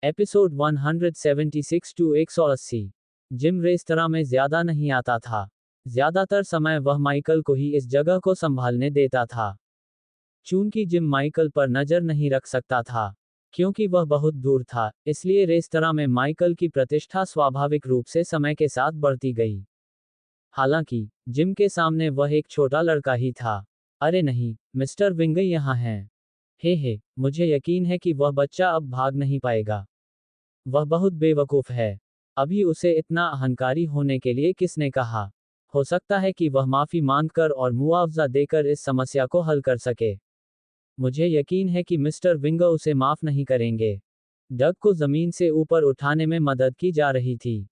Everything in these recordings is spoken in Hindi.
Episode 176 to 180। जिम रेस्तरां में ज्यादा नहीं आता था। ज्यादातर समय वह माइकल को ही इस जगह को संभालने देता था। चूंकि जिम माइकल पर नजर नहीं रख सकता था, क्योंकि वह बहुत दूर था, इसलिए रेस्तरां में माइकल की प्रतिष्ठा स्वाभाविक रूप से समय के साथ बढ़ती गई। हालांकि जिम के सामने वह एक छोटा लड़का ही था। अरे नहीं, मिस्टर विंगई यहाँ हैं। हे, मुझे यकीन है कि वह बच्चा अब भाग नहीं पाएगा। वह बहुत बेवकूफ है। अभी उसे इतना अहंकारी होने के लिए किसने कहा? हो सकता है कि वह माफी मांगकर और मुआवजा देकर इस समस्या को हल कर सके। मुझे यकीन है कि मिस्टर विंगर उसे माफ नहीं करेंगे। डग को जमीन से ऊपर उठाने में मदद की जा रही थी।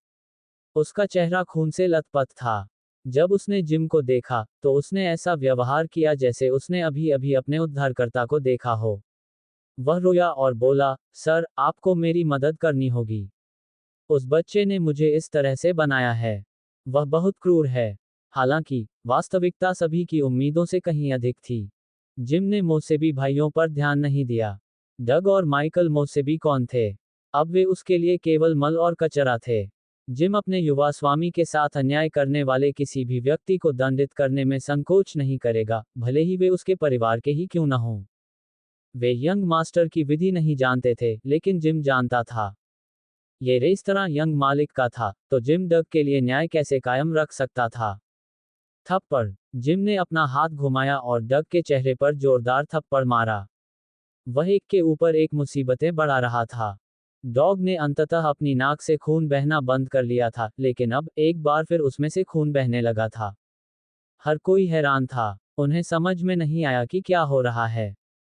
उसका चेहरा खून से लथपथ था। जब उसने जिम को देखा, तो उसने ऐसा व्यवहार किया जैसे उसने अभी अभी अपने उद्धारकर्ता को देखा हो। वह रोया और बोला, सर, आपको मेरी मदद करनी होगी। उस बच्चे ने मुझे इस तरह से बनाया है। वह बहुत क्रूर है। हालांकि वास्तविकता सभी की उम्मीदों से कहीं अधिक थी। जिम ने मोसेबी भाइयों पर ध्यान नहीं दिया। डग और माइकल मोसेबी कौन थे? अब वे उसके लिए केवल मल और कचरा थे। जिम अपने युवा स्वामी के साथ अन्याय करने वाले किसी भी व्यक्ति को दंडित करने में संकोच नहीं करेगा, भले ही वे उसके परिवार के ही क्यों न हों। वे यंग मास्टर की विधि नहीं जानते थे, लेकिन जिम जानता था। ये रेस्तरां यंग मालिक का था, तो जिम डग के लिए न्याय कैसे कायम रख सकता था? थप्पड़। जिम ने अपना हाथ घुमाया और डग के चेहरे पर जोरदार थप्पड़ मारा। वह एक के ऊपर एक मुसीबतें बढ़ा रहा था। डॉग ने अंततः अपनी नाक से खून बहना बंद कर लिया था, लेकिन अब एक बार फिर उसमें से खून बहने लगा था। हर कोई हैरान था। उन्हें समझ में नहीं आया कि क्या हो रहा है।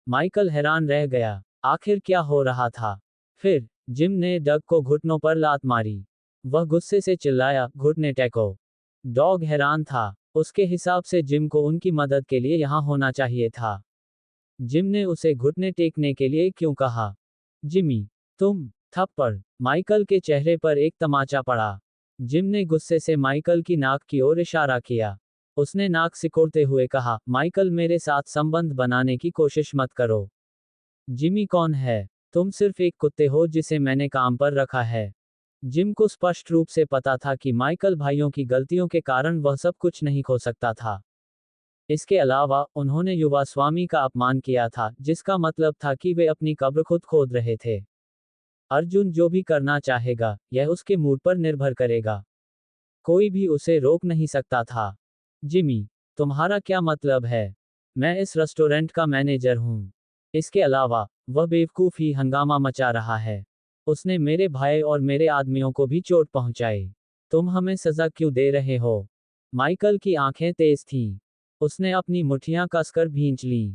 माइकल हैरान रह गया। आखिर क्या हो रहा था? फिर जिम ने डग को घुटनों पर लात मारी। वह गुस्से से चिल्लाया, घुटने टेको। डॉग हैरान था। उसके हिसाब से जिम को उनकी मदद के लिए यहां होना चाहिए था। जिम ने उसे घुटने टेकने के लिए क्यों कहा? जिमी, तुम। थप्पड़। माइकल के चेहरे पर एक तमाचा पड़ा। जिम ने गुस्से से माइकल की नाक की ओर इशारा किया। उसने नाक सिकोड़ते हुए कहा, माइकल, मेरे साथ संबंध बनाने की कोशिश मत करो। जिमी कौन है? तुम सिर्फ एक कुत्ते हो जिसे मैंने काम पर रखा है। जिम को स्पष्ट रूप से पता था कि माइकल भाइयों की गलतियों के कारण वह सब कुछ नहीं खो सकता था। इसके अलावा, उन्होंने युवा स्वामी का अपमान किया था, जिसका मतलब था कि वे अपनी कब्र खुद खोद रहे थे। अर्जुन जो भी करना चाहेगा, यह उसके मूड पर निर्भर करेगा। कोई भी उसे रोक नहीं सकता था। जिमी, तुम्हारा क्या मतलब है? मैं इस रेस्टोरेंट का मैनेजर हूँ। इसके अलावा, वह बेवकूफ ही हंगामा मचा रहा है। उसने मेरे भाई और मेरे आदमियों को भी चोट पहुंचाई। तुम हमें सजा क्यों दे रहे हो? माइकल की आंखें तेज थीं। उसने अपनी मुट्ठियां कसकर भींच लीं।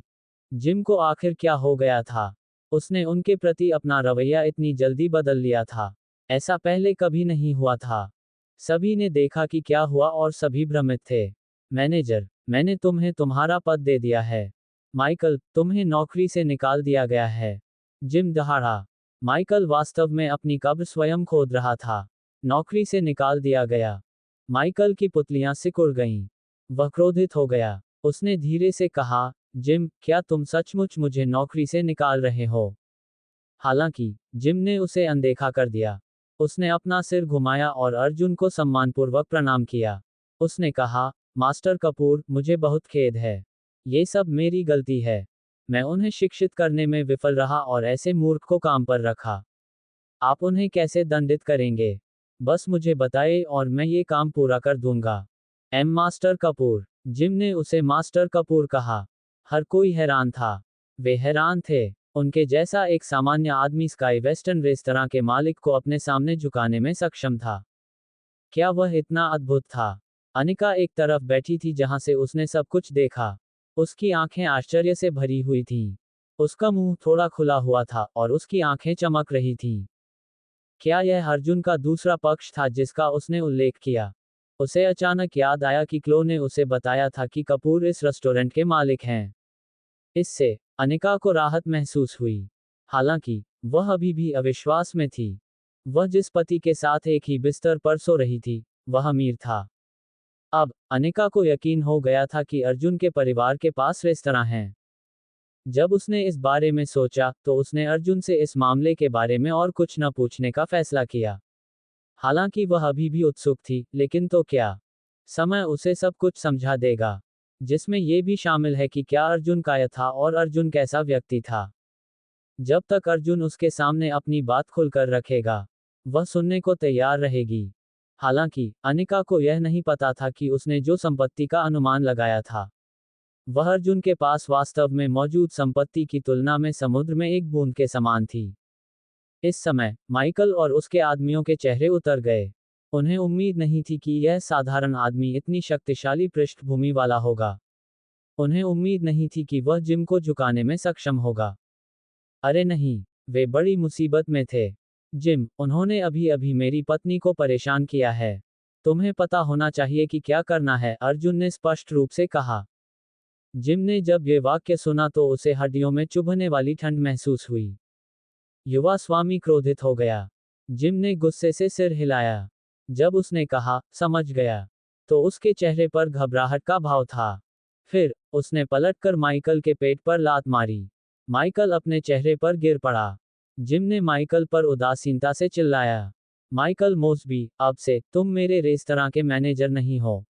जिम को आखिर क्या हो गया था? उसने उनके प्रति अपना रवैया इतनी जल्दी बदल लिया था। ऐसा पहले कभी नहीं हुआ था। सभी ने देखा कि क्या हुआ और सभी भ्रमित थे। मैनेजर, मैंने तुम्हें तुम्हारा पद दे दिया है। माइकल, तुम्हें नौकरी से निकाल दिया गया है। जिम दहाड़ा। माइकल वास्तव में अपनी कब्र स्वयं खोद रहा था। नौकरी से निकाल दिया गया। माइकल की पुतलियां सिकुड़ गईं। वह क्रोधित हो गया। उसने धीरे से कहा, जिम, क्या तुम सचमुच मुझे नौकरी से निकाल रहे हो? हालांकि जिम ने उसे अनदेखा कर दिया। उसने अपना सिर घुमाया और अर्जुन को सम्मानपूर्वक प्रणाम किया। उसने कहा, मास्टर कपूर, मुझे बहुत खेद है। ये सब मेरी गलती है। मैं उन्हें शिक्षित करने में विफल रहा और ऐसे मूर्ख को काम पर रखा। आप उन्हें कैसे दंडित करेंगे? बस मुझे बताएं और मैं ये काम पूरा कर दूंगा। मास्टर कपूर। जिम ने उसे मास्टर कपूर कहा। हर कोई हैरान था। वे हैरान थे। उनके जैसा एक सामान्य आदमी स्काई वेस्टर्न रेस्तरां के मालिक को अपने सामने झुकाने में सक्षम था। क्या वह इतना अद्भुत था? अनिका एक तरफ बैठी थी जहां से उसने सब कुछ देखा। उसकी आंखें आश्चर्य से भरी हुई थीं। उसका मुंह थोड़ा खुला हुआ था और उसकी आंखें चमक रही थीं। क्या यह अर्जुन का दूसरा पक्ष था जिसका उसने उल्लेख किया? उसे अचानक याद आया कि क्लो ने उसे बताया था कि कपूर इस रेस्टोरेंट के मालिक हैं। इससे अनिका को राहत महसूस हुई। हालांकि वह अभी भी अविश्वास में थी। वह जिस पति के साथ एक ही बिस्तर पर सो रही थी, वह अमीर था। अब अनिका को यकीन हो गया था कि अर्जुन के परिवार के पास रेस्तरां हैं। जब उसने इस बारे में सोचा तो उसने अर्जुन से इस मामले के बारे में और कुछ न पूछने का फैसला किया। हालांकि वह अभी भी उत्सुक थी, लेकिन तो क्या, समय उसे सब कुछ समझा देगा, जिसमें ये भी शामिल है कि क्या अर्जुन काय था और अर्जुन कैसा व्यक्ति था। जब तक अर्जुन उसके सामने अपनी बात खुलकर रखेगा, वह सुनने को तैयार रहेगी। हालांकि अनिका को यह नहीं पता था कि उसने जो संपत्ति का अनुमान लगाया था, वह अर्जुन के पास वास्तव में मौजूद संपत्ति की तुलना में समुद्र में एक बूंद के समान थी। इस समय माइकल और उसके आदमियों के चेहरे उतर गए। उन्हें उम्मीद नहीं थी कि यह साधारण आदमी इतनी शक्तिशाली पृष्ठभूमि वाला होगा। उन्हें उम्मीद नहीं थी कि वह जिम को झुकाने में सक्षम होगा। अरे नहीं, वे बड़ी मुसीबत में थे। जिम, उन्होंने अभी अभी मेरी पत्नी को परेशान किया है। तुम्हें पता होना चाहिए कि क्या करना है, अर्जुन ने स्पष्ट रूप से कहा। जिम ने जब ये वाक्य सुना तो उसे हड्डियों में चुभने वाली ठंड महसूस हुई। युवा स्वामी क्रोधित हो गया। जिम ने गुस्से से सिर हिलाया। जब उसने कहा, समझ गया, तो उसके चेहरे पर घबराहट का भाव था। फिर उसने पलटकर माइकल के पेट पर लात मारी। माइकल अपने चेहरे पर गिर पड़ा। जिम ने माइकल पर उदासीनता से चिल्लाया, माइकल मोसबी, अब से तुम मेरे रेस्तरां के मैनेजर नहीं हो।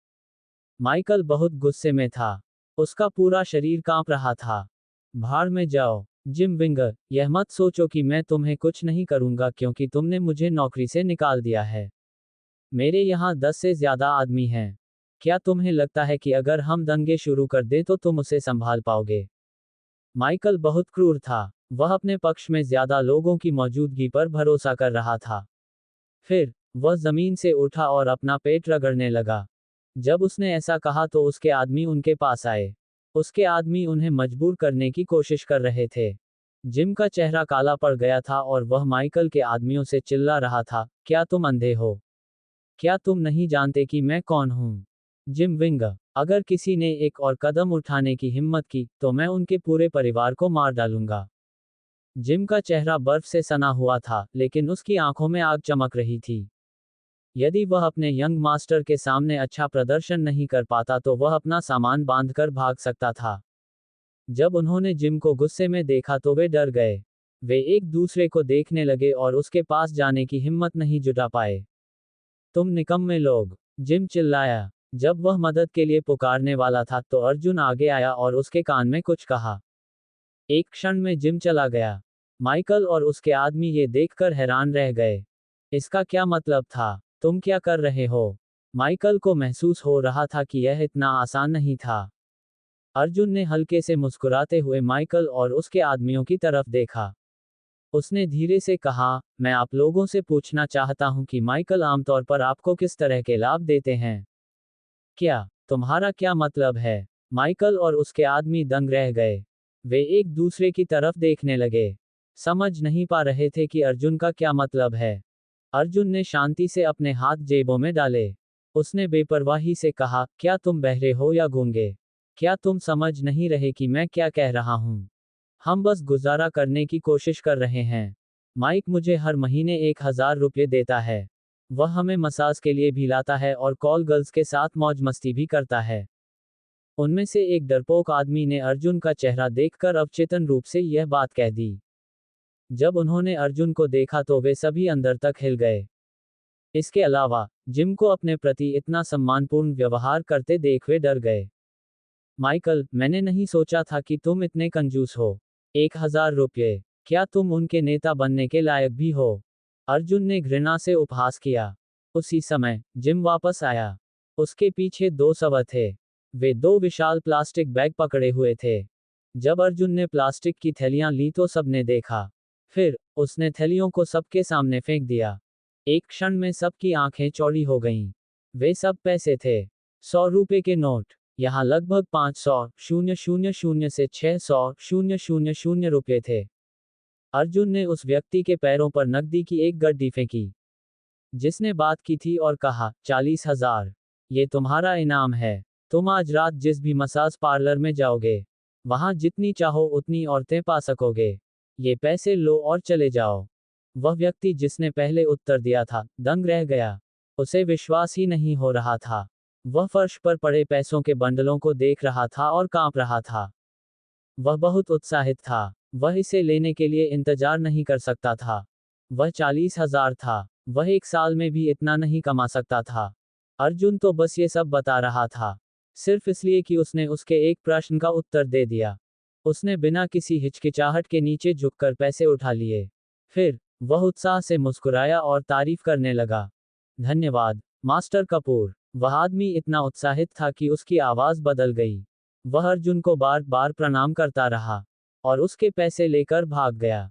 माइकल बहुत गुस्से में था। उसका पूरा शरीर कांप रहा था। भाड़ में जाओ, जिम विंगर, यह मत सोचो कि मैं तुम्हें कुछ नहीं करूंगा क्योंकि तुमने मुझे नौकरी से निकाल दिया है। मेरे यहाँ 10 से ज्यादा आदमी हैं। क्या तुम्हें लगता है कि अगर हम दंगे शुरू कर दें तो तुम उसे संभाल पाओगे? माइकल बहुत क्रूर था। वह अपने पक्ष में ज्यादा लोगों की मौजूदगी पर भरोसा कर रहा था। फिर वह जमीन से उठा और अपना पेट रगड़ने लगा। जब उसने ऐसा कहा तो उसके आदमी उनके पास आए। उसके आदमी उन्हें मजबूर करने की कोशिश कर रहे थे। जिम का चेहरा काला पड़ गया था और वह माइकल के आदमियों से चिल्ला रहा था, क्या तुम अंधे हो? क्या तुम नहीं जानते कि मैं कौन हूं? जिम विंगर, अगर किसी ने एक और कदम उठाने की हिम्मत की तो मैं उनके पूरे परिवार को मार डालूंगा। जिम का चेहरा बर्फ से सना हुआ था, लेकिन उसकी आंखों में आग चमक रही थी। यदि वह अपने यंग मास्टर के सामने अच्छा प्रदर्शन नहीं कर पाता तो वह अपना सामान बांधकर भाग सकता था। जब उन्होंने जिम को गुस्से में देखा तो वे डर गए। वे एक दूसरे को देखने लगे और उसके पास जाने की हिम्मत नहीं जुटा पाए। तुम निकम्मे लोग, जिम चिल्लाया। जब वह मदद के लिए पुकारने वाला था तो अर्जुन आगे आया और उसके कान में कुछ कहा। एक क्षण में जिम चला गया। माइकल और उसके आदमी ये देखकर हैरान रह गए। इसका क्या मतलब था? तुम क्या कर रहे हो? माइकल को महसूस हो रहा था कि यह इतना आसान नहीं था। अर्जुन ने हल्के से मुस्कुराते हुए माइकल और उसके आदमियों की तरफ देखा। उसने धीरे से कहा, मैं आप लोगों से पूछना चाहता हूं कि माइकल आमतौर पर आपको किस तरह के लाभ देते हैं? क्या, तुम्हारा क्या मतलब है? माइकल और उसके आदमी दंग रह गए। वे एक दूसरे की तरफ देखने लगे। समझ नहीं पा रहे थे कि अर्जुन का क्या मतलब है। अर्जुन ने शांति से अपने हाथ जेबों में डाले। उसने बेपरवाही से कहा, क्या तुम बहरे हो या गूंगे? क्या तुम समझ नहीं रहे कि मैं क्या कह रहा हूं? हम बस गुजारा करने की कोशिश कर रहे हैं। माइक मुझे हर महीने 1000 रुपये देता है। वह हमें मसाज के लिए भी लाता है और कॉल गर्ल्स के साथ मौज मस्ती भी करता है। उनमें से एक डरपोक आदमी ने अर्जुन का चेहरा देखकर अवचेतन रूप से यह बात कह दी। जब उन्होंने अर्जुन को देखा तो वे सभी अंदर तक हिल गए। इसके अलावा जिम को अपने प्रति इतना सम्मानपूर्ण व्यवहार करते देख वे डर गए। माइकल, मैंने नहीं सोचा था कि तुम इतने कंजूस हो। 1000 रुपये, क्या तुम उनके नेता बनने के लायक भी हो? अर्जुन ने घृणा से उपहास किया। उसी समय जिम वापस आया। उसके पीछे 2 शव थे। वे 2 विशाल प्लास्टिक बैग पकड़े हुए थे। जब अर्जुन ने प्लास्टिक की थैलियां ली तो सबने देखा। फिर उसने थैलियों को सबके सामने फेंक दिया। एक क्षण में सबकी आंखें चौड़ी हो गईं। वे सब पैसे थे। 100 रुपए के नोट। यहाँ लगभग 500,000 से 600,000 रुपये थे। अर्जुन ने उस व्यक्ति के पैरों पर नकदी की एक गड्डी फेंकी जिसने बात की थी और कहा, 40,000। ये तुम्हारा इनाम है। तुम आज रात जिस भी मसाज पार्लर में जाओगे, वहां जितनी चाहो उतनी औरतें पा सकोगे। ये पैसे लो और चले जाओ। वह व्यक्ति जिसने पहले उत्तर दिया था, दंग रह गया। उसे विश्वास ही नहीं हो रहा था। वह फर्श पर पड़े पैसों के बंडलों को देख रहा था और कांप रहा था। वह बहुत उत्साहित था। वह इसे लेने के लिए इंतजार नहीं कर सकता था। वह 40,000 था। वह एक साल में भी इतना नहीं कमा सकता था। अर्जुन तो बस ये सब बता रहा था, सिर्फ इसलिए कि उसने उसके एक प्रश्न का उत्तर दे दिया। उसने बिना किसी हिचकिचाहट के नीचे झुककर पैसे उठा लिए। फिर वह उत्साह से मुस्कुराया और तारीफ करने लगा। धन्यवाद, मास्टर कपूर। वह आदमी इतना उत्साहित था कि उसकी आवाज बदल गई। वह अर्जुन को बार बार प्रणाम करता रहा और उसके पैसे लेकर भाग गया।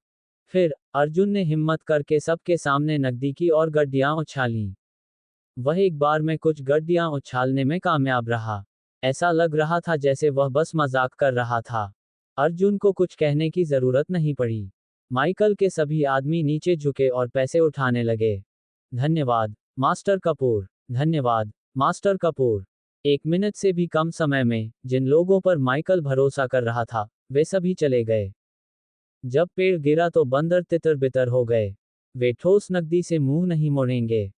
फिर अर्जुन ने हिम्मत करके सबके सामने नकदी की और गड्डियां उछालीं। वह एक बार में कुछ गड्डियां उछालने में कामयाब रहा। ऐसा लग रहा था जैसे वह बस मजाक कर रहा था। अर्जुन को कुछ कहने की जरूरत नहीं पड़ी। माइकल के सभी आदमी नीचे झुके और पैसे उठाने लगे। धन्यवाद, मास्टर कपूर। धन्यवाद, मास्टर कपूर। 1 मिनट से भी कम समय में जिन लोगों पर माइकल भरोसा कर रहा था, वे सभी चले गए। जब पेड़ गिरा तो बंदर तितर बितर हो गए। वे ठोस नकदी से मुंह नहीं मोड़ेंगे।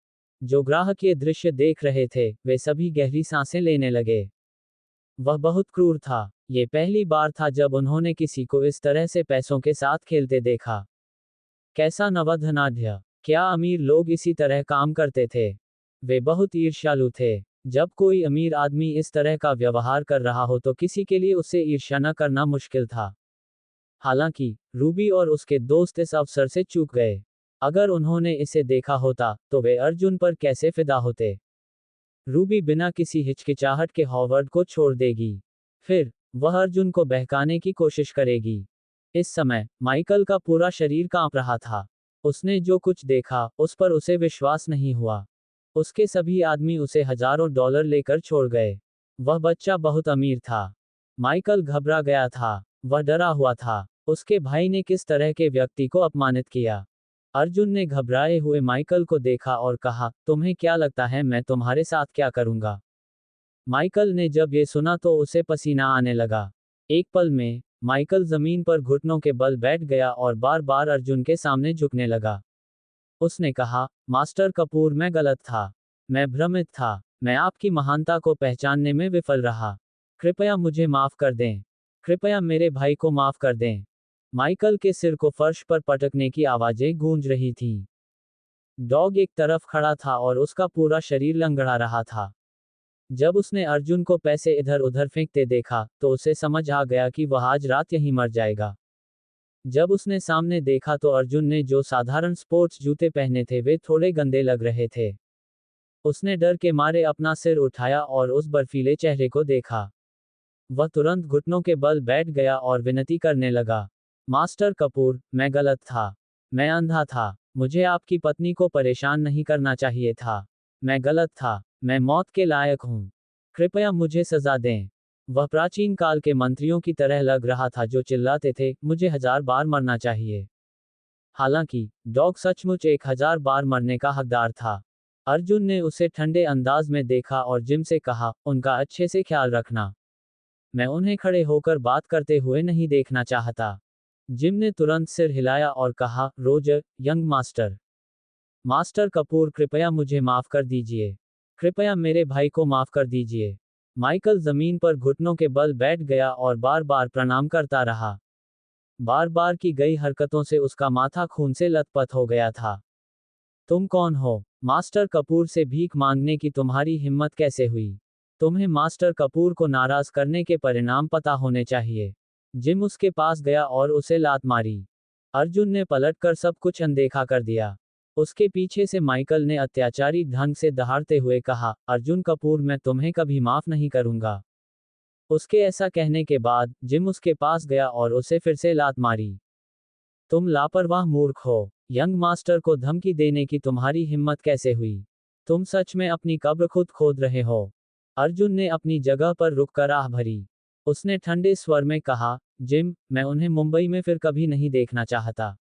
जो ग्राहक ये दृश्य देख रहे थे, वे सभी गहरी सांसें लेने लगे। वह बहुत क्रूर था। ये पहली बार था जब उन्होंने किसी को इस तरह से पैसों के साथ खेलते देखा। कैसा नवधनाढ्य! क्या अमीर लोग इसी तरह काम करते थे? वे बहुत ईर्ष्यालु थे। जब कोई अमीर आदमी इस तरह का व्यवहार कर रहा हो तो किसी के लिए उससे ईर्ष्या न करना मुश्किल था। हालांकि रूबी और उसके दोस्त इस अवसर से चूक गए। अगर उन्होंने इसे देखा होता, तो वे अर्जुन पर कैसे फिदा होते। रूबी बिना किसी हिचकिचाहट के हॉवर्ड को छोड़ देगी। फिर वह अर्जुन को बहकाने की कोशिश करेगी। इस समय माइकल का पूरा शरीर कांप रहा था। उसने जो कुछ देखा, उस पर उसे विश्वास नहीं हुआ। उसके सभी आदमी उसे हजारों डॉलर लेकर छोड़ गए। वह बच्चा बहुत अमीर था। माइकल घबरा गया था। वह डरा हुआ था। उसके भाई ने किस तरह के व्यक्ति को अपमानित किया। अर्जुन ने घबराए हुए माइकल को देखा और कहा, तुम्हें क्या लगता है मैं तुम्हारे साथ क्या करूंगा? माइकल ने जब ये सुना तो उसे पसीना आने लगा। एक पल में माइकल जमीन पर घुटनों के बल बैठ गया और बार बार अर्जुन के सामने झुकने लगा। उसने कहा, मास्टर कपूर, मैं गलत था। मैं भ्रमित था। मैं आपकी महानता को पहचानने में विफल रहा। कृपया मुझे माफ कर दें। कृपया मेरे भाई को माफ कर दें। माइकल के सिर को फर्श पर पटकने की आवाजें गूंज रही थीं। डॉग एक तरफ खड़ा था और उसका पूरा शरीर लंगड़ा रहा था। जब उसने अर्जुन को पैसे इधर उधर फेंकते देखा, तो उसे समझ आ गया कि वह आज रात यहीं मर जाएगा। जब उसने सामने देखा तो अर्जुन ने जो साधारण स्पोर्ट्स जूते पहने थे वे थोड़े गंदे लग रहे थे। उसने डर के मारे अपना सिर उठाया और उस बर्फीले चेहरे को देखा। वह तुरंत घुटनों के बल बैठ गया और विनती करने लगा, मास्टर कपूर, मैं गलत था। मैं अंधा था। मुझे आपकी पत्नी को परेशान नहीं करना चाहिए था। मैं गलत था। मैं मौत के लायक हूँ। कृपया मुझे सजा दें। वह प्राचीन काल के मंत्रियों की तरह लग रहा था जो चिल्लाते थे, मुझे 1000 बार मरना चाहिए। हालांकि डॉग सचमुच 1000 बार मरने का हकदार था। अर्जुन ने उसे ठंडे अंदाज में देखा और जिम से कहा, उनका अच्छे से ख्याल रखना। मैं उन्हें खड़े होकर बात करते हुए नहीं देखना चाहता। जिम ने तुरंत सिर हिलाया और कहा, Roger, young master. Master Kapoor, कृपया मुझे माफ कर दीजिए। कृपया मेरे भाई को माफ कर दीजिए। माइकल जमीन पर घुटनों के बल बैठ गया और बार बार प्रणाम करता रहा। बार बार की गई हरकतों से उसका माथा खून से लथपथ हो गया था। तुम कौन हो? मास्टर कपूर से भीख मांगने की तुम्हारी हिम्मत कैसे हुई? तुम्हें मास्टर कपूर को नाराज करने के परिणाम पता होने चाहिए। जिम उसके पास गया और उसे लात मारी। अर्जुन ने पलटकर सब कुछ अनदेखा कर दिया। उसके पीछे से माइकल ने अत्याचारी ढंग से दहाड़ते हुए कहा, अर्जुन कपूर, मैं तुम्हें कभी माफ नहीं करूंगा। उसके ऐसा कहने के बाद जिम उसके पास गया और उसे फिर से लात मारी। तुम लापरवाह मूर्ख हो। यंग मास्टर को धमकी देने की तुम्हारी हिम्मत कैसे हुई? तुम सच में अपनी कब्र खुद खोद रहे हो। अर्जुन ने अपनी जगह पर रुककर आह भरी। उसने ठंडे स्वर में कहा, जिम, मैं उन्हें मुंबई में फिर कभी नहीं देखना चाहता।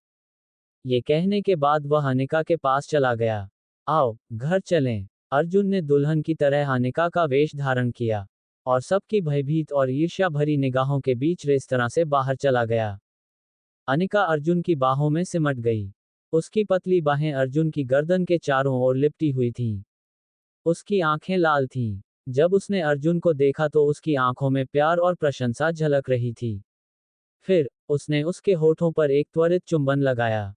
ये कहने के बाद वह अनिका के पास चला गया। आओ, घर चलें। अर्जुन ने दुल्हन की तरह अनिका का वेश धारण किया और सबकी भयभीत और ईर्ष्या भरी निगाहों के बीच रेस्तरां से बाहर चला गया। अनिका अर्जुन की बाहों में सिमट गई। उसकी पतली बाहें अर्जुन की गर्दन के चारों ओर लिपटी हुई थीं। उसकी आंखें लाल थीं। जब उसने अर्जुन को देखा तो उसकी आंखों में प्यार और प्रशंसा झलक रही थी। फिर उसने उसके होठों पर एक त्वरित चुंबन लगाया।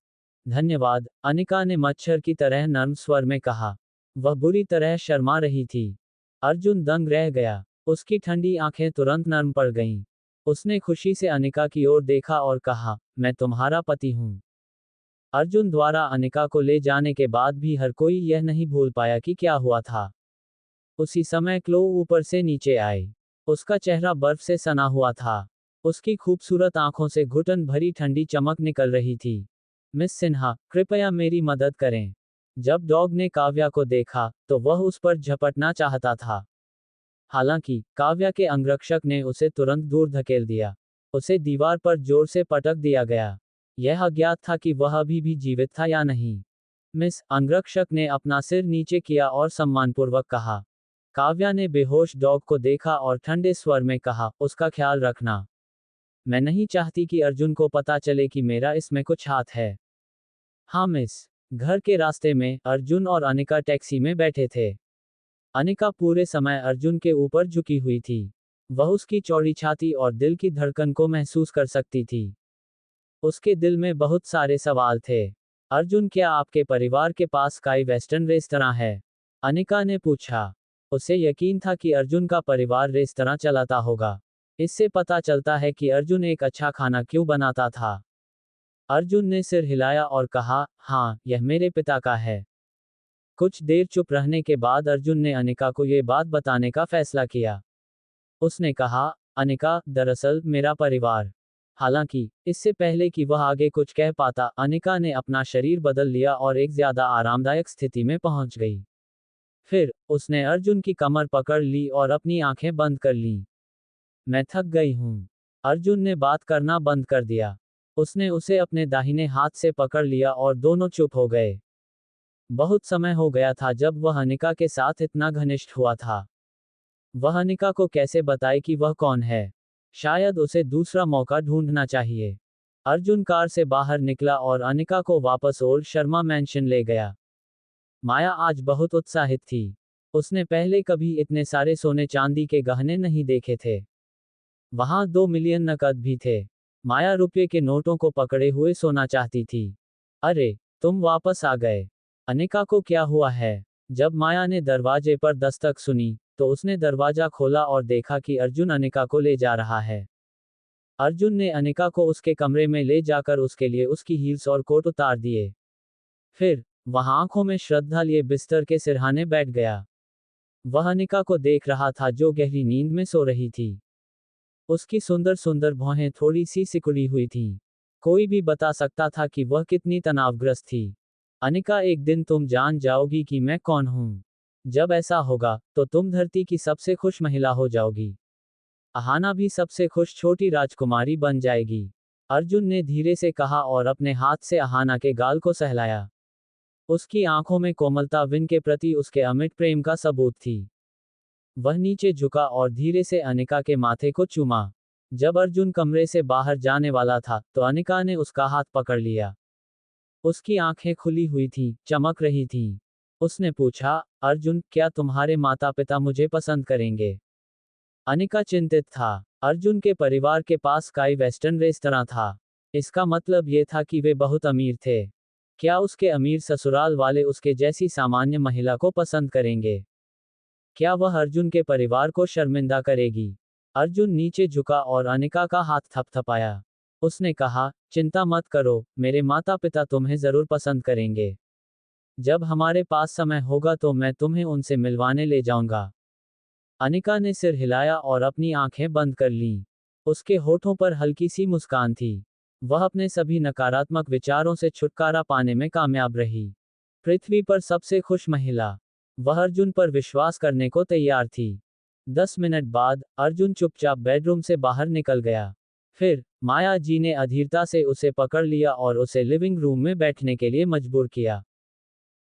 धन्यवाद, अनिका ने मच्छर की तरह नर्म स्वर में कहा। वह बुरी तरह शर्मा रही थी। अर्जुन दंग रह गया। उसकी ठंडी आंखें तुरंत नर्म पड़ गईं। उसने खुशी से अनिका की ओर देखा और कहा, मैं तुम्हारा पति हूं। अर्जुन द्वारा अनिका को ले जाने के बाद भी हर कोई यह नहीं भूल पाया कि क्या हुआ था। उसी समय क्लो ऊपर से नीचे आई। उसका चेहरा बर्फ से सना हुआ था। उसकी खूबसूरत आंखों से घुटन भरी ठंडी चमक निकल रही थी। मिस सिन्हा, कृपया मेरी मदद करें। जब डॉग ने काव्या को देखा, तो वह उस पर झपटना चाहता था। हालांकि, काव्या के अंगरक्षक ने उसे तुरंत दूर धकेल दिया। उसे दीवार पर जोर से पटक दिया गया। यह अज्ञात था कि वह अभी भी जीवित था या नहीं। मिस, अंगरक्षक ने अपना सिर नीचे किया और सम्मानपूर्वक कहा। काव्या ने बेहोश डॉग को देखा और ठंडे स्वर में कहा, उसका ख्याल रखना। मैं नहीं चाहती कि अर्जुन को पता चले कि मेरा इसमें कुछ हाथ है। हाँ मिस। घर के रास्ते में अर्जुन और अनिका टैक्सी में बैठे थे। अनिका पूरे समय अर्जुन के ऊपर झुकी हुई थी। वह उसकी चौड़ी छाती और दिल की धड़कन को महसूस कर सकती थी। उसके दिल में बहुत सारे सवाल थे। अर्जुन, क्या आपके परिवार के पास कोई वेस्टर्न रेस्तरां है? अनिका ने पूछा। उसे यकीन था कि अर्जुन का परिवार रेस्तरां चलाता होगा। इससे पता चलता है कि अर्जुन एक अच्छा खाना क्यों बनाता था। अर्जुन ने सिर हिलाया और कहा, हाँ, यह मेरे पिता का है। कुछ देर चुप रहने के बाद अर्जुन ने अनिका को यह बात बताने का फैसला किया। उसने कहा, अनिका, दरअसल मेरा परिवार। हालांकि, इससे पहले कि वह आगे कुछ कह पाता, अनिका ने अपना शरीर बदल लिया और एक ज्यादा आरामदायक स्थिति में पहुंच गई। फिर, उसने अर्जुन की कमर पकड़ ली और अपनी आंखें बंद कर लीं। मैं थक गई हूं। अर्जुन ने बात करना बंद कर दिया। उसने उसे अपने दाहिने हाथ से पकड़ लिया और दोनों चुप हो गए। बहुत समय हो गया था जब वह अनिका के साथ इतना घनिष्ठ हुआ था। वह अनिका को कैसे बताए कि वह कौन है? शायद उसे दूसरा मौका ढूंढना चाहिए। अर्जुन कार से बाहर निकला और अनिका को वापस ओल्ड शर्मा मैंशन ले गया। माया आज बहुत उत्साहित थी। उसने पहले कभी इतने सारे सोने चांदी के गहने नहीं देखे थे। वहां 2 मिलियन नकद भी थे। माया रुपये के नोटों को पकड़े हुए सोना चाहती थी। अरे, तुम वापस आ गए। अनिका को क्या हुआ है? जब माया ने दरवाजे पर दस्तक सुनी, तो उसने दरवाजा खोला और देखा कि अर्जुन अनिका को ले जा रहा है। अर्जुन ने अनिका को उसके कमरे में ले जाकर उसके लिए उसकी हील्स और कोट उतार दिए। फिर, वह आंखों में श्रद्धा लिए बिस्तर के सिरहाने बैठ गया। वह अनिका को देख रहा था जो गहरी नींद में सो रही थी। उसकी सुंदर सुंदर भौहें थोड़ी सी सिकुड़ी हुई थीं। कोई भी बता सकता था कि वह कितनी तनावग्रस्त थी। अनिका, एक दिन तुम जान जाओगी कि मैं कौन हूं। जब ऐसा होगा, तो तुम धरती की सबसे खुश महिला हो जाओगी। अहाना भी सबसे खुश छोटी राजकुमारी बन जाएगी। अर्जुन ने धीरे से कहा और अपने हाथ से अहाना के गाल को सहलाया। उसकी आंखों में कोमलता विन के प्रति उसके अमिट प्रेम का सबूत थी। वह नीचे झुका और धीरे से अनिका के माथे को चूमा। जब अर्जुन कमरे से बाहर जाने वाला था, तो अनिका ने उसका हाथ पकड़ लिया। उसकी आंखें खुली हुई थीं, चमक रही थीं। उसने पूछा, अर्जुन, क्या तुम्हारे माता पिता मुझे पसंद करेंगे? अनिका चिंतित था। अर्जुन के परिवार के पास कोई वेस्टर्न रेस्तरां था। इसका मतलब ये था कि वे बहुत अमीर थे। क्या उसके अमीर ससुराल वाले उसके जैसी सामान्य महिला को पसंद करेंगे? क्या वह अर्जुन के परिवार को शर्मिंदा करेगी? अर्जुन नीचे झुका और अनिका का हाथ थपथपाया। उसने कहा, चिंता मत करो, मेरे माता पिता तुम्हें जरूर पसंद करेंगे। जब हमारे पास समय होगा तो मैं तुम्हें उनसे मिलवाने ले जाऊंगा। अनिका ने सिर हिलाया और अपनी आंखें बंद कर लीं। उसके होठों पर हल्की सी मुस्कान थी। वह अपने सभी नकारात्मक विचारों से छुटकारा पाने में कामयाब रही। पृथ्वी पर सबसे खुश महिला। वह अर्जुन पर विश्वास करने को तैयार थी। 10 मिनट बाद, अर्जुन चुपचाप बेडरूम से बाहर निकल गया। फिर, माया जी ने अधीरता से उसे पकड़ लिया और उसे लिविंग रूम में बैठने के लिए मजबूर किया।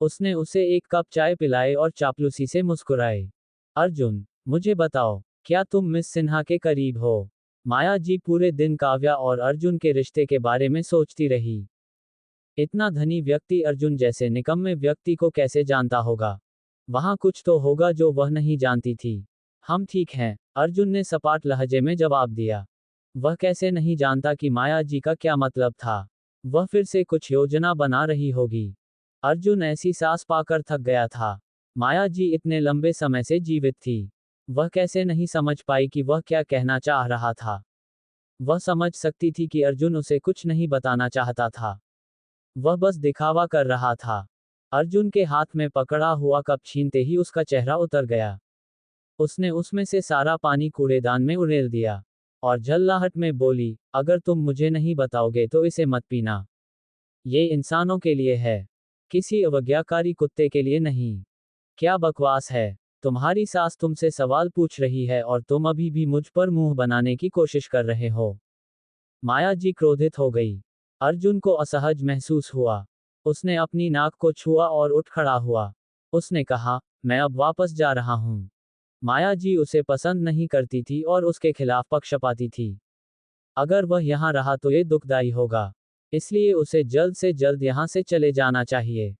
उसने उसे एक कप चाय पिलाए और चापलूसी से मुस्कुराए। अर्जुन, मुझे बताओ, क्या तुम मिस सिन्हा के करीब हो? माया जी पूरे दिन काव्या और अर्जुन के रिश्ते के बारे में सोचती रही। इतना धनी व्यक्ति अर्जुन जैसे निकम्मे व्यक्ति को कैसे जानता होगा? वहां कुछ तो होगा जो वह नहीं जानती थी। हम ठीक हैं, अर्जुन ने सपाट लहजे में जवाब दिया। वह कैसे नहीं जानता कि माया जी का क्या मतलब था। वह फिर से कुछ योजना बना रही होगी। अर्जुन ऐसी सांस पाकर थक गया था। माया जी इतने लंबे समय से जीवित थी। वह कैसे नहीं समझ पाई कि वह क्या कहना चाह रहा था। वह समझ सकती थी कि अर्जुन उसे कुछ नहीं बताना चाहता था। वह बस दिखावा कर रहा था। अर्जुन के हाथ में पकड़ा हुआ कप छीनते ही उसका चेहरा उतर गया। उसने उसमें से सारा पानी कूड़ेदान में उड़ेल दिया और झल्लाहट में बोली, अगर तुम मुझे नहीं बताओगे तो इसे मत पीना। ये इंसानों के लिए है, किसी अवज्ञाकारी कुत्ते के लिए नहीं। क्या बकवास है। तुम्हारी सास तुमसे सवाल पूछ रही है और तुम अभी भी मुझ पर मुंह बनाने की कोशिश कर रहे हो। माया जी क्रोधित हो गई। अर्जुन को असहज महसूस हुआ। उसने अपनी नाक को छुआ और उठ खड़ा हुआ। उसने कहा, मैं अब वापस जा रहा हूं। माया जी उसे पसंद नहीं करती थी और उसके खिलाफ पक्षपाती थी। अगर वह यहाँ रहा तो ये दुखदाई होगा। इसलिए उसे जल्द से जल्द यहाँ से चले जाना चाहिए।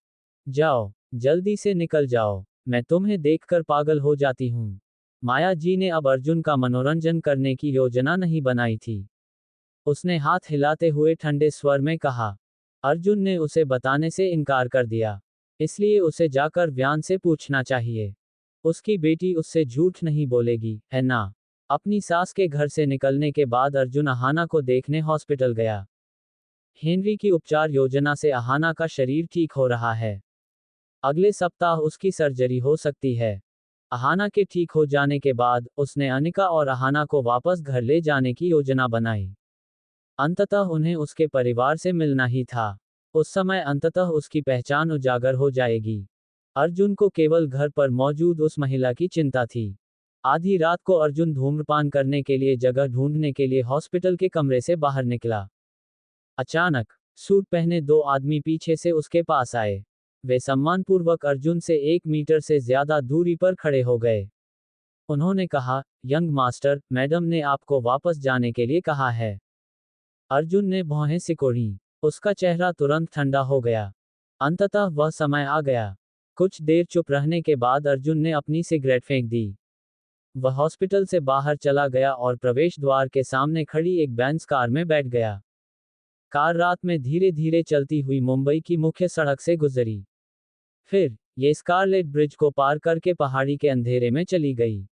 जाओ, जल्दी से निकल जाओ, मैं तुम्हें देखकर पागल हो जाती हूँ। माया जी ने अब अर्जुन का मनोरंजन करने की योजना नहीं बनाई थी। उसने हाथ हिलाते हुए ठंडे स्वर में कहा। अर्जुन ने उसे बताने से इनकार कर दिया। इसलिए उसे जाकर व्यान से पूछना चाहिए। उसकी बेटी उससे झूठ नहीं बोलेगी, है ना? अपनी सास के घर से निकलने के बाद अर्जुन अहाना को देखने हॉस्पिटल गया। हेनरी की उपचार योजना से अहाना का शरीर ठीक हो रहा है। अगले सप्ताह उसकी सर्जरी हो सकती है। अहाना के ठीक हो जाने के बाद उसने अनिका और अहाना को वापस घर ले जाने की योजना बनाई। अंततः उन्हें उसके परिवार से मिलना ही था। उस समय अंततः उसकी पहचान उजागर हो जाएगी। अर्जुन को केवल घर पर मौजूद उस महिला की चिंता थी। आधी रात को अर्जुन धूम्रपान करने के लिए जगह ढूंढने के लिए हॉस्पिटल के कमरे से बाहर निकला। अचानक सूट पहने दो आदमी पीछे से उसके पास आए। वे सम्मानपूर्वक अर्जुन से 1 मीटर से ज्यादा दूरी पर खड़े हो गए। उन्होंने कहा, यंग मास्टर, मैडम ने आपको वापस जाने के लिए कहा है। अर्जुन ने भौहें सिकोड़ी। उसका चेहरा तुरंत ठंडा हो गया। अंततः वह समय आ गया। कुछ देर चुप रहने के बाद अर्जुन ने अपनी सिगरेट फेंक दी। वह हॉस्पिटल से बाहर चला गया और प्रवेश द्वार के सामने खड़ी एक बेंज कार में बैठ गया। कार रात में धीरे धीरे चलती हुई मुंबई की मुख्य सड़क से गुजरी। फिर ये स्कारलेट ब्रिज को पार करके पहाड़ी के अंधेरे में चली गई।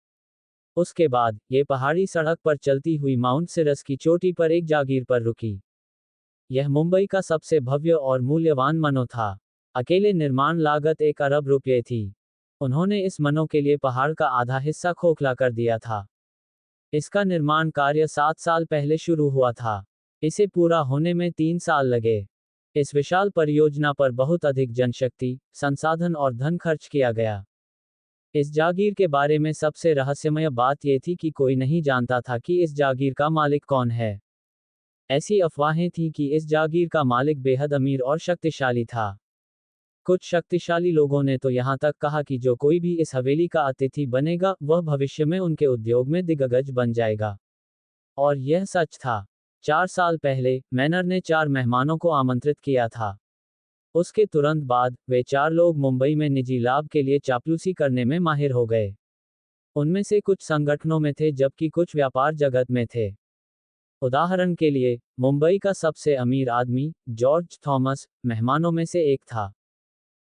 उसके बाद ये पहाड़ी सड़क पर चलती हुई माउंट सिरस की चोटी पर एक जागीर पर रुकी। यह मुंबई का सबसे भव्य और मूल्यवान मनो था। अकेले निर्माण लागत 1 अरब रुपये थी। उन्होंने इस मनो के लिए पहाड़ का आधा हिस्सा खोखला कर दिया था। इसका निर्माण कार्य 7 साल पहले शुरू हुआ था। इसे पूरा होने में 3 साल लगे। इस विशाल परियोजना पर बहुत अधिक जनशक्ति, संसाधन और धन खर्च किया गया। इस जागीर के बारे में सबसे रहस्यमय बात यह थी कि कोई नहीं जानता था कि इस जागीर का मालिक कौन है। ऐसी अफवाहें थीं कि इस जागीर का मालिक बेहद अमीर और शक्तिशाली था। कुछ शक्तिशाली लोगों ने तो यहाँ तक कहा कि जो कोई भी इस हवेली का अतिथि बनेगा वह भविष्य में उनके उद्योग में दिग्गज बन जाएगा। और यह सच था। 4 साल पहले मैनर ने 4 मेहमानों को आमंत्रित किया था। उसके तुरंत बाद वे 4 लोग मुंबई में निजी लाभ के लिए चापलूसी करने में माहिर हो गए। उनमें से कुछ संगठनों में थे जबकि कुछ व्यापार जगत में थे। उदाहरण के लिए, मुंबई का सबसे अमीर आदमी जॉर्ज थॉमस मेहमानों में से एक था।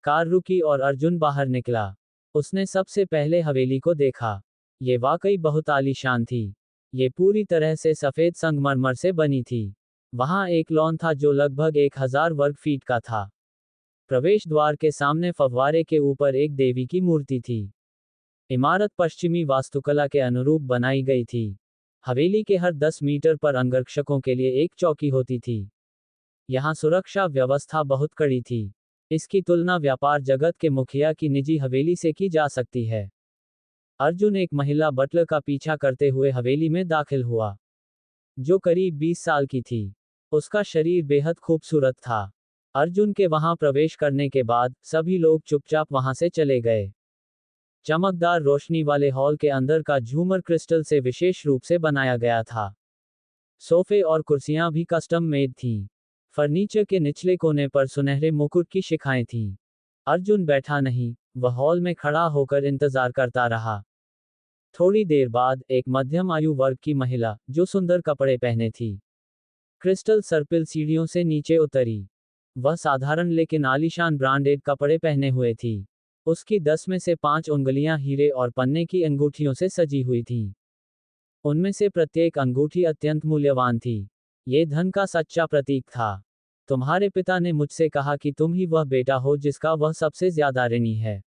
कार रुकी और अर्जुन बाहर निकला। उसने सबसे पहले हवेली को देखा। ये वाकई बहुत आलीशान थी। ये पूरी तरह से सफेद संगमरमर से बनी थी। वहां एक लॉन था जो लगभग 1000 वर्ग फीट का था। प्रवेश द्वार के सामने फव्वारे के ऊपर एक देवी की मूर्ति थी। इमारत पश्चिमी वास्तुकला के अनुरूप बनाई गई थी। हवेली के हर 10 मीटर पर अंगरक्षकों के लिए एक चौकी होती थी। यहाँ सुरक्षा व्यवस्था बहुत कड़ी थी। इसकी तुलना व्यापार जगत के मुखिया की निजी हवेली से की जा सकती है। अर्जुन एक महिला बटलर का पीछा करते हुए हवेली में दाखिल हुआ, जो करीब 20 साल की थी। उसका शरीर बेहद खूबसूरत था। अर्जुन के वहां प्रवेश करने के बाद सभी लोग चुपचाप वहां से चले गए। चमकदार रोशनी वाले हॉल के अंदर का झूमर क्रिस्टल से विशेष रूप से बनाया गया था। सोफे और कुर्सियां भी कस्टम मेड थीं। फर्नीचर के निचले कोने पर सुनहरे मुकुट की शिखाएं थीं। अर्जुन बैठा नहीं, वह हॉल में खड़ा होकर इंतजार करता रहा। थोड़ी देर बाद एक मध्यम आयु वर्ग की महिला, जो सुंदर कपड़े पहने थी, क्रिस्टल सर्पिल सीढ़ियों से नीचे उतरी। वह साधारण लेकिन आलीशान ब्रांडेड कपड़े पहने हुए थी। उसकी 10 में से 5 उंगलियां हीरे और पन्ने की अंगूठियों से सजी हुई थीं। उनमें से प्रत्येक अंगूठी अत्यंत मूल्यवान थी। ये धन का सच्चा प्रतीक था। तुम्हारे पिता ने मुझसे कहा कि तुम ही वह बेटा हो जिसका वह सबसे ज्यादा ऋणी है।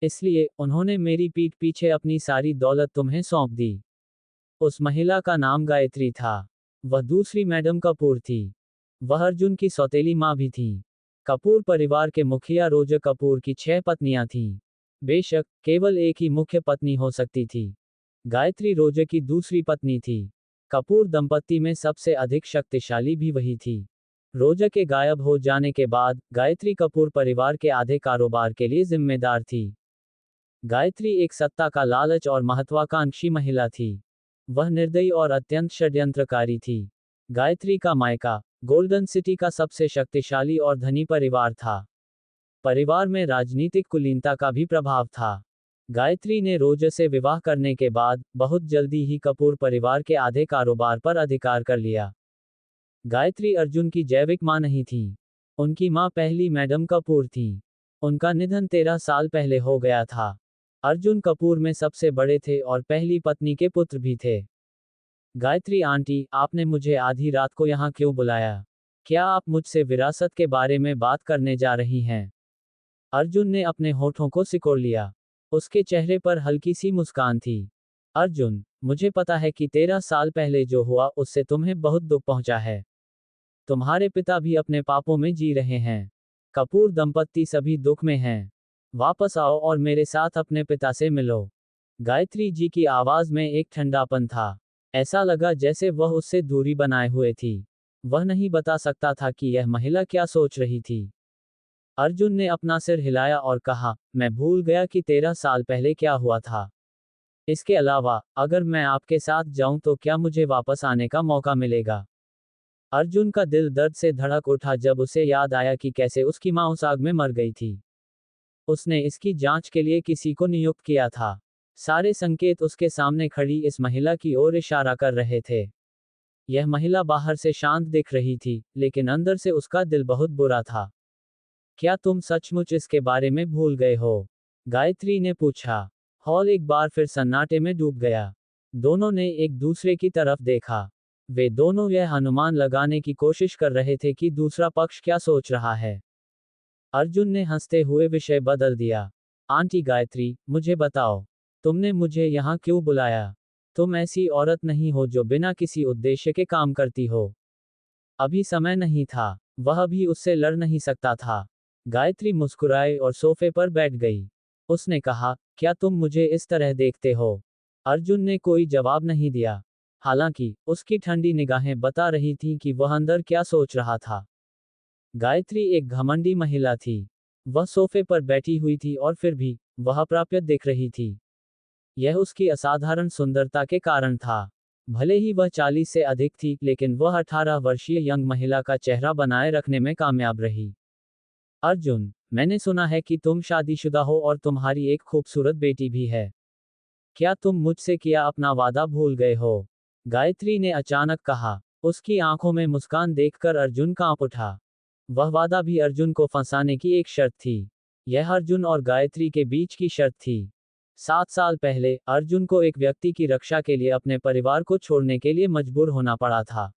इसलिए उन्होंने मेरी पीठ पीछे अपनी सारी दौलत तुम्हें सौंप दी। उस महिला का नाम गायत्री था। वह दूसरी मैडम कपूर थी। वह अर्जुन की सौतेली माँ भी थी। कपूर परिवार के मुखिया रोजर कपूर की 6 पत्नियां थीं। बेशक केवल एक ही मुख्य पत्नी हो सकती थी। गायत्री रोजर की दूसरी पत्नी थी। कपूर दंपत्ति में सबसे अधिक शक्तिशाली भी वही थी। रोजर के गायब हो जाने के बाद गायत्री कपूर परिवार के आधे कारोबार के लिए जिम्मेदार थी। गायत्री एक सत्ता का लालच और महत्वाकांक्षी महिला थी। वह निर्दयी और अत्यंत षड्यंत्रकारी थी। गायत्री का मायका गोल्डन सिटी का सबसे शक्तिशाली और धनी परिवार था। परिवार में राजनीतिक कुलीनता का भी प्रभाव था। गायत्री ने रोजर से विवाह करने के बाद बहुत जल्दी ही कपूर परिवार के आधे कारोबार पर अधिकार कर लिया। गायत्री अर्जुन की जैविक मां नहीं थी। उनकी मां पहली मैडम कपूर थी। उनका निधन 13 साल पहले हो गया था। अर्जुन कपूर में सबसे बड़े थे और पहली पत्नी के पुत्र भी थे। गायत्री आंटी, आपने मुझे आधी रात को यहाँ क्यों बुलाया? क्या आप मुझसे विरासत के बारे में बात करने जा रही हैं? अर्जुन ने अपने होठों को सिकोड़ लिया। उसके चेहरे पर हल्की सी मुस्कान थी। अर्जुन, मुझे पता है कि 13 साल पहले जो हुआ उससे तुम्हें बहुत दुख पहुंचा है। तुम्हारे पिता भी अपने पापों में जी रहे हैं। कपूर दंपत्ति सभी दुख में हैं। वापस आओ और मेरे साथ अपने पिता से मिलो। गायत्री जी की आवाज में एक ठंडापन था। ऐसा लगा जैसे वह उससे दूरी बनाए हुए थी। वह नहीं बता सकता था कि यह महिला क्या सोच रही थी। अर्जुन ने अपना सिर हिलाया और कहा, मैं भूल गया कि 13 साल पहले क्या हुआ था। इसके अलावा, अगर मैं आपके साथ जाऊं तो क्या मुझे वापस आने का मौका मिलेगा? अर्जुन का दिल दर्द से धड़क उठा जब उसे याद आया कि कैसे उसकी मां उस आग में मर गई थी। उसने इसकी जांच के लिए किसी को नियुक्त किया था। सारे संकेत उसके सामने खड़ी इस महिला की ओर इशारा कर रहे थे। यह महिला बाहर से शांत दिख रही थी, लेकिन अंदर से उसका दिल बहुत बुरा था। क्या तुम सचमुच इसके बारे में भूल गए हो? गायत्री ने पूछा। हॉल एक बार फिर सन्नाटे में डूब गया। दोनों ने एक दूसरे की तरफ देखा। वे दोनों यह अनुमान लगाने की कोशिश कर रहे थे कि दूसरा पक्ष क्या सोच रहा है। अर्जुन ने हंसते हुए विषय बदल दिया। आंटी गायत्री, मुझे बताओ, तुमने मुझे यहाँ क्यों बुलाया? तुम ऐसी औरत नहीं हो जो बिना किसी उद्देश्य के काम करती हो। अभी समय नहीं था। वह भी उससे लड़ नहीं सकता था। गायत्री मुस्कुराई और सोफे पर बैठ गई। उसने कहा, क्या तुम मुझे इस तरह देखते हो? अर्जुन ने कोई जवाब नहीं दिया। हालांकि उसकी ठंडी निगाहें बता रही थीं कि वह अंदर क्या सोच रहा था। गायत्री एक घमंडी महिला थी। वह सोफे पर बैठी हुई थी और फिर भी वह अप्राप्य दिख रही थी। यह उसकी असाधारण सुंदरता के कारण था। भले ही वह 40 से अधिक थी, लेकिन वह 18 वर्षीय यंग महिला का चेहरा बनाए रखने में कामयाब रही। अर्जुन, मैंने सुना है कि तुम शादीशुदा हो और तुम्हारी एक खूबसूरत बेटी भी है। क्या तुम मुझसे किया अपना वादा भूल गए हो? गायत्री ने अचानक कहा। उसकी आंखों में मुस्कान देखकर अर्जुन कांप उठा। वह वादा भी अर्जुन को फंसाने की एक शर्त थी। यह अर्जुन और गायत्री के बीच की शर्त थी। 7 साल पहले अर्जुन को एक व्यक्ति की रक्षा के लिए अपने परिवार को छोड़ने के लिए मजबूर होना पड़ा था।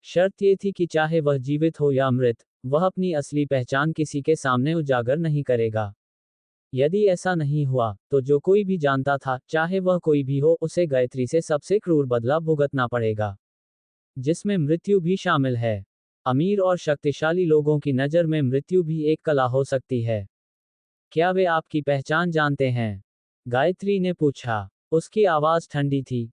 शर्त ये थी कि चाहे वह जीवित हो या मृत, वह अपनी असली पहचान किसी के सामने उजागर नहीं करेगा। यदि ऐसा नहीं हुआ, तो जो कोई भी जानता था, चाहे वह कोई भी हो, उसे गायत्री से सबसे क्रूर बदला भुगतना पड़ेगा, जिसमें मृत्यु भी शामिल है। अमीर और शक्तिशाली लोगों की नज़र में मृत्यु भी एक कला हो सकती है। क्या वे आपकी पहचान जानते हैं? गायत्री ने पूछा। उसकी आवाज ठंडी थी,